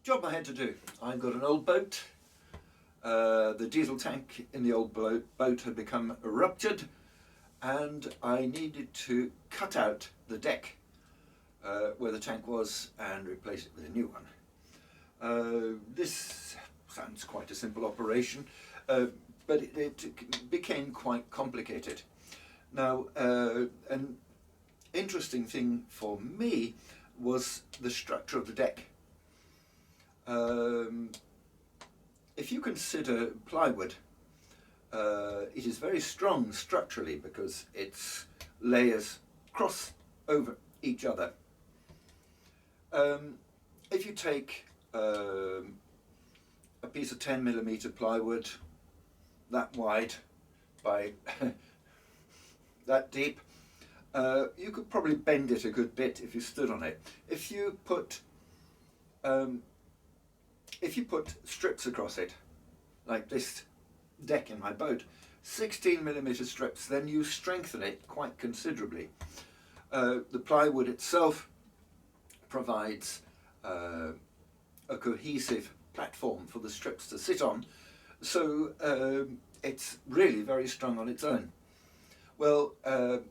Job I had to do. I've got an old boat. The diesel tank in the old boat had become ruptured, and I needed to cut out the deck where the tank was and replace it with a new one. This sounds quite a simple operation, but it became quite complicated. Now, an interesting thing for me was the structure of the deck. If you consider plywood, it is very strong structurally because its layers cross over each other. If you take a piece of 10mm plywood that wide by that deep, you could probably bend it a good bit if you stood on it. If you put strips across it, like this deck in my boat, 16mm strips, then you strengthen it quite considerably. The plywood itself provides a cohesive platform for the strips to sit on, so it's really very strong on its own. Well,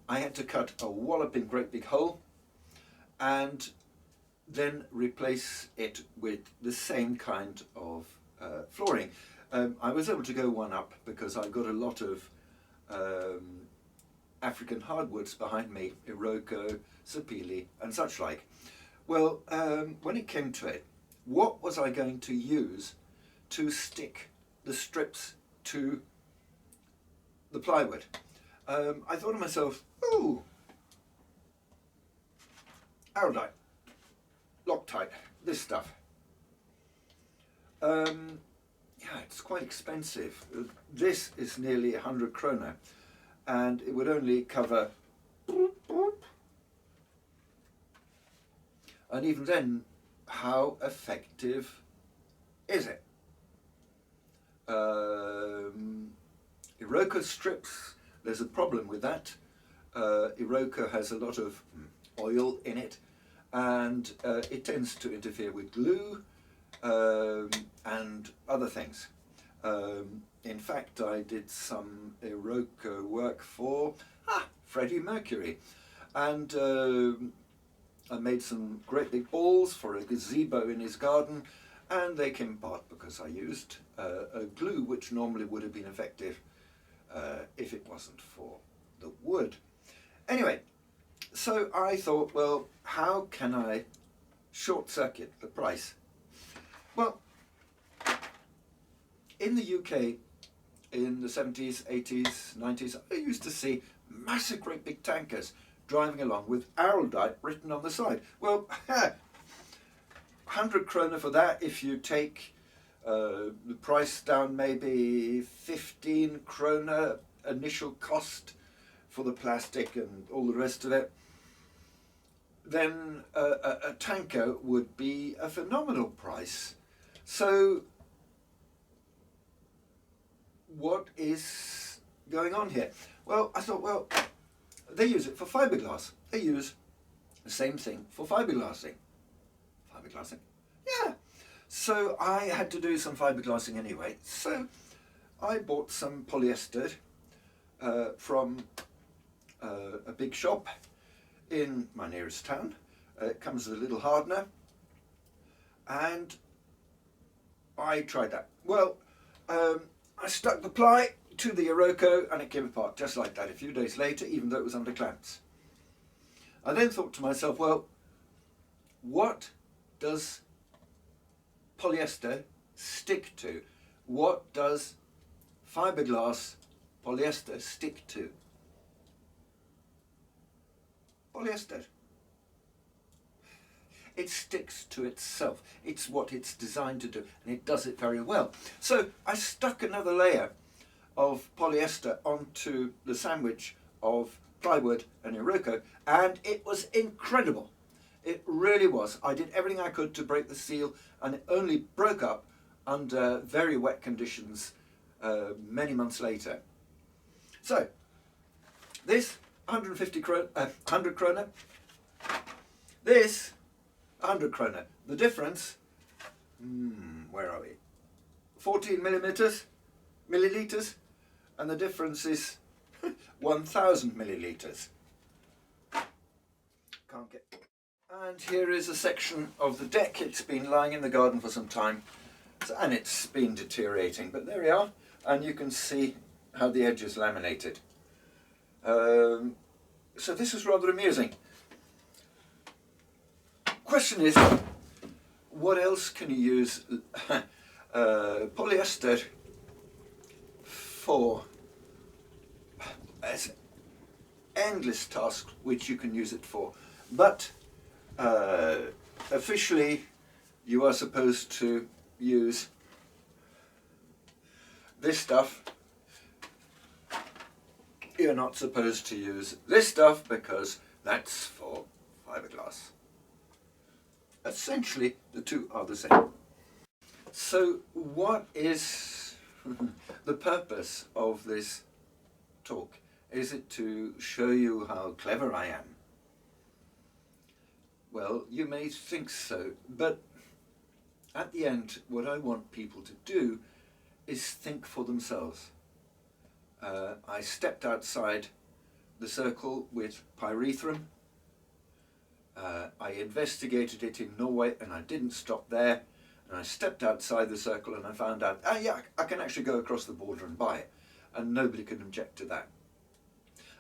I had to cut a walloping great big hole and then replace it with the same kind of flooring. I was able to go one up because I've got a lot of African hardwoods behind me, Iroko, sapele and such like. Well, when it came to it, what was I going to use to stick the strips to the plywood? I thought to myself, ooh, Araldite, Loctite, this stuff. Yeah, it's quite expensive. This is nearly 100 krona, and it would only cover, and even then, how effective is it? Iroko strips, there's a problem with that. Iroko has a lot of oil in it, and it tends to interfere with glue and other things. In fact, I did some Iroko work for Freddie Mercury, and I made some great big balls for a gazebo in his garden, and they came apart because I used a glue which normally would have been effective if it wasn't for the wood. Anyway, so I thought, well, how can I short circuit the price? Well, in the UK, in the 70s, 80s, 90s, I used to see massive great big tankers driving along with Araldite written on the side. Well, 100 krona for that. If you take the price down, maybe 15 krona initial cost for the plastic and all the rest of it, then a tanker would be a phenomenal price. So what is going on here? Well, I thought, well, they use it for fiberglass. They use the same thing for fiberglassing. Fiberglassing? Yeah. So I had to do some fiberglassing anyway. So I bought some polyester from a big shop in my nearest town. It comes with a little hardener, and I tried that. Well, I stuck the ply to the Iroko and it came apart just like that a few days later, even though it was under clamps. I then thought to myself, well, what does polyester stick to? What does fiberglass polyester stick to? Polyester. It sticks to itself. It's what it's designed to do, and it does it very well. So I stuck another layer of polyester onto the sandwich of plywood and Iroko, and it was incredible. It really was. I did everything I could to break the seal, and it only broke up under very wet conditions many months later. So this 100 krona, this 100 krona. The difference, where are we? 14 milliliters, and the difference is 1,000 milliliters. Can't get. And here is a section of the deck. It's been lying in the garden for some time, and it's been deteriorating. But there we are, and you can see how the edge is laminated. So this is rather amusing. Question is, what else can you use polyester for? As endless task which you can use it for, but officially you are supposed to use this stuff. You're not supposed to use this stuff because that's for fiberglass. Essentially the two are the same. So what is the purpose of this talk? Is it to show you how clever I am? Well, you may think so, but at the end, what I want people to do is think for themselves. I stepped outside the circle with pyrethrum. I investigated it in Norway, and I didn't stop there. And I stepped outside the circle and I found out, yeah, I can actually go across the border and buy it, and nobody can object to that.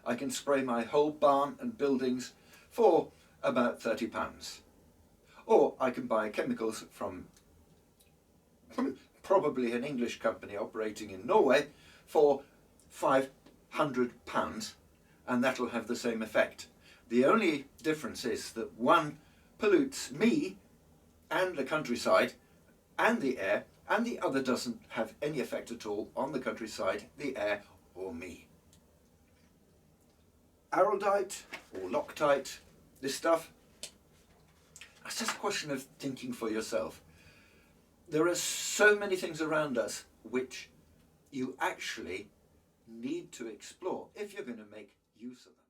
I can spray my whole barn and buildings for about £30. Or I can buy chemicals from probably an English company operating in Norway for £500, and that'll have the same effect. The only difference is that one pollutes me and the countryside and the air, and the other doesn't have any effect at all on the countryside, the air, or me. Araldite or Loctite, this stuff, it's just a question of thinking for yourself. There are so many things around us which you actually need to explore if you're going to make use of them.